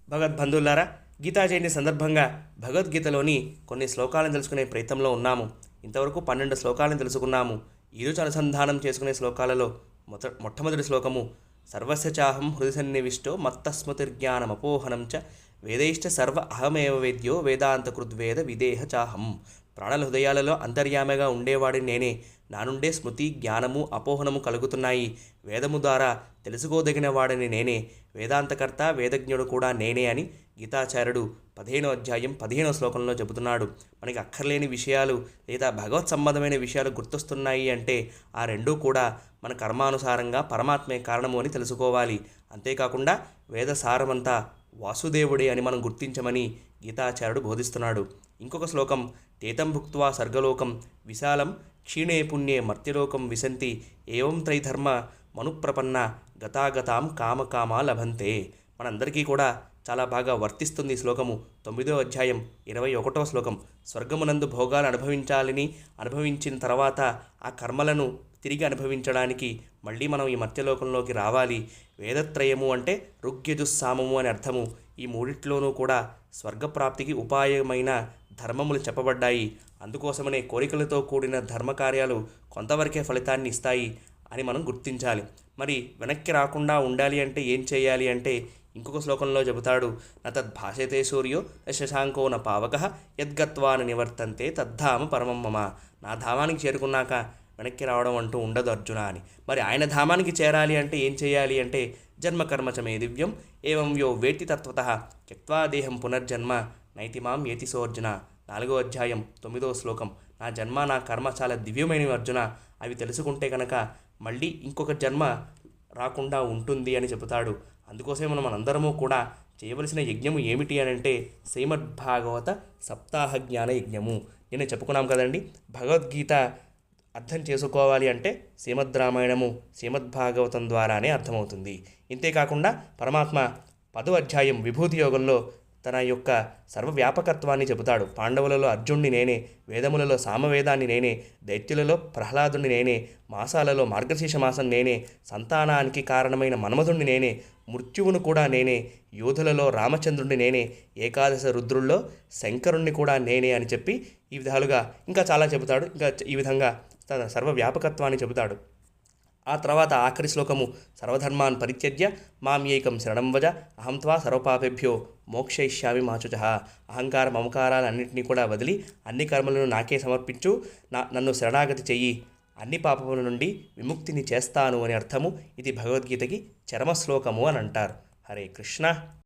భగవద్బంధువులారా, గీతా జయంతి సందర్భంగా భగవద్గీతలోని కొన్ని శ్లోకాలను తెలుసుకునే ప్రయత్నంలో ఉన్నాము. ఇంతవరకు 12 శ్లోకాలను తెలుసుకున్నాము. ఈరోజు అనుసంధానం చేసుకునే శ్లోకాలలో మొట్టమొదటి శ్లోకము సర్వస్య చాహం హృది సన్నివిష్టో మత్తస్మృతిర్జ్ఞానమపోహనం చ వేదైశ్చ సర్వ అహమేవ వేద్యో వేదాంతకృద్వేద విదేహ చాహం. ప్రాణుల హృదయాలలో అంతర్యామగా ఉండేవాడిని నేనే. నా నుండే స్మృతి, జ్ఞానము, అపోహనము కలుగుతున్నాయి. వేదము ద్వారా తెలుసుకోదగిన వాడిని నేనే. వేదాంతకర్త, వేదజ్ఞుడు కూడా నేనే అని గీతాచార్యుడు 15వ అధ్యాయం 15వ శ్లోకంలో చెబుతున్నాడు. మనకి అక్కర్లేని విషయాలు లేదా భగవత్ సంబంధమైన విషయాలు గుర్తొస్తున్నాయి అంటే ఆ రెండూ కూడా మన కర్మానుసారంగా పరమాత్మే కారణము అని తెలుసుకోవాలి. అంతేకాకుండా వేద సారమంతా వాసుదేవుడే అని మనం గుర్తించమని గీతాచార్యుడు బోధిస్తున్నాడు. ఇంకొక శ్లోకం తేతం భుక్త్వా స్వర్గలోకం విశాలం క్షీణే పుణ్యే మర్త్యలోకం విశంతి ఏవం త్రైధర్మ మనుప్రపన్న గతాగతాం కామకామా లభంతే. మనందరికీ కూడా చాలా బాగా వర్తిస్తుంది ఈ శ్లోకము. 9వ అధ్యాయం 21వ శ్లోకం స్వర్గమునందు భోగాలు అనుభవించిన తర్వాత ఆ కర్మలను తిరిగి అనుభవించడానికి మళ్ళీ మనం ఈ మర్త్యలోకంలోకి రావాలి. వేదత్రయము అంటే ఋగ్యజుస్సామము అని అర్థము. ఈ మూడిట్లోనూ కూడా స్వర్గప్రాప్తికి ఉపాయమైన ధర్మములు చెప్పబడ్డాయి. అందుకోసమనే కోరికలతో కూడిన ధర్మకార్యాలు కొంతవరకే ఫలితాన్ని ఇస్తాయి అని మనం గుర్తించాలి. మరి వెనక్కి రాకుండా ఉండాలి అంటే ఏం చేయాలి అంటే ఇంకొక శ్లోకంలో చెబుతాడు నతద్భాషతే సూర్యో శశాంకో న పావక యద్గత్వాన నివర్తంతే తద్ధామ పరమం మమ. నా ధామానికి చేరుకున్నాక వెనక్కి రావడం అంటూ ఉండదు అర్జున అని. మరి ఆయన ధామానికి చేరాలి అంటే ఏం చేయాలి అంటే జన్మకర్మచమే దివ్యం ఏవం యో వేటి తత్వతః త్యక్త్వా దేహం పునర్జన్మ నైతిమాం ఏతి సోర్జున. 4వ అధ్యాయం 9వ శ్లోకం నా జన్మ నా కర్మ చాలా దివ్యమైనవి అర్జున. అవి తెలుసుకుంటే కనుక మళ్ళీ ఇంకొక జన్మ రాకుండా ఉంటుంది అని చెబుతాడు. అందుకోసమే మనందరము కూడా చేయవలసిన యజ్ఞము ఏమిటి అని అంటే శ్రీమద్భాగవత సప్తాహ జ్ఞాన యజ్ఞము. నేను చెప్పుకున్నాం కదండి, భగవద్గీత అర్థం చేసుకోవాలి అంటే శ్రీమద్ రామాయణము శ్రీమద్భాగవతం ద్వారానే అర్థమవుతుంది. ఇంతేకాకుండా పరమాత్మ 10వ అధ్యాయం విభూతి యోగంలో తన యొక్క సర్వవ్యాపకత్వాన్ని చెబుతాడు. పాండవులలో అర్జునుడిని నేనే, వేదములలో సామవేదాన్ని నేనే, దైత్యులలో ప్రహ్లాదుని నేనే, మాసాలలో మార్గశీర్ష మాసం నేనే, సంతానానికి కారణమైన మన్మధుణ్ణి నేనే, మృత్యువును కూడా నేనే, యోధులలో రామచంద్రుడిని నేనే, ఏకాదశ రుద్రుల్లో శంకరుణ్ణి కూడా నేనే అని చెప్పి ఈ విధాలుగా ఇంకా చాలా చెబుతాడు. ఇంకా ఈ విధంగా తన సర్వవ్యాపకత్వాన్ని చెబుతాడు. ఆ తర్వాత ఆఖరి శ్లోకము సర్వధర్మాన్ పరిత్యజ్య మాం ఏకం శరణం వజ అహం త్వా సర్వపాపేభ్యో మోక్షయిష్యామి మాచుచః. అహంకార మమకారాలన్నింటినీ కూడా వదిలి అన్ని కర్మలను నాకే సమర్పించు, నన్ను శరణాగతి చెయ్యి, అన్ని పాపముల నుండి విముక్తిని చేస్తాను అని అర్థము. ఇది భగవద్గీతకి చరమ శ్లోకము అని అంటారు. హరే కృష్ణ.